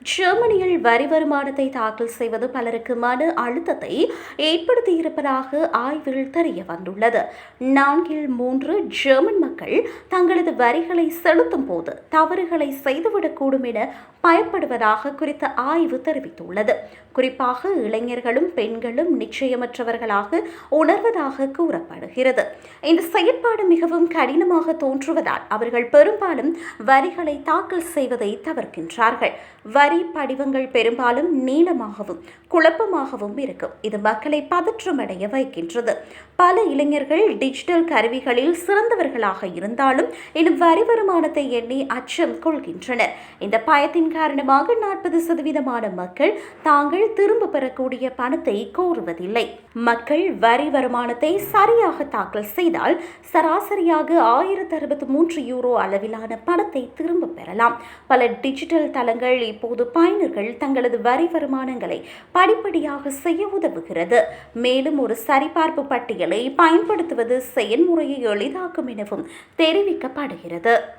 ஜெர்மனியில் வரி வருமானத்தை தாக்கல் செய்வது பலருக்கு மன அழுத்தத்தை ஏற்படுத்தியிருப்பதாக ஆய்வில் தெரிய வந்துள்ளது. 4 ஜெர்மன் மக்கள் தங்களது வரிகளை செலுத்தும் போது தவறுகளை செய்துவிடக்கூடும் என பயப்படுவதாக குறித்த ஆய்வு தெரிவித்துள்ளது. குறிப்பாக இளைஞர்களும் பெண்களும் நிச்சயமற்றவர்களாக உணர்வதாக கூறப்படுகிறது. இந்த செயற்பாடு மிகவும் கடினமாக தோன்றுவதால் அவர்கள் பெரும்பாலும் வரிகளை தாக்கல் செய்வதை தவிர்க்கின்றார்கள். வரி படிவங்கள் பெரும்பாலும் நீளமாகவும் குழப்பமாகவும் இருக்கும். இது மக்களை பதற்றமடைய வைக்கின்றது. பல இளைஞர்கள் டிஜிட்டல் கருவிகளில் சிறந்தவர்களாக இருந்தாலும் இன்னும் வரி வருமானத்தை எண்ணி அச்சம் கொள்கின்றனர். இந்த பயத்தின் காரணமாக 40% மக்கள் தாங்கள் திரும்ப பெறக்கூடிய பணத்தை கோருவதில்லை. மக்கள் வரி வருமானத்தை சரியாக தாக்கல் செய்தால் சராசரியாக 1063 யூரோ அளவிலான பணத்தை திரும்ப பெறலாம். பல டிஜிட்டல் தளங்கள் இப்போது பயனர்கள் தங்களது வரி வருமானங்களை படிப்படியாக செய்ய உதவுகிறது. மேலும் ஒரு சரிபார்ப்பு பட்டியலை பயன்படுத்துவது செயல்முறையை எளிதாக்கும் எனவும் தெரிவிக்கப்படுகிறது.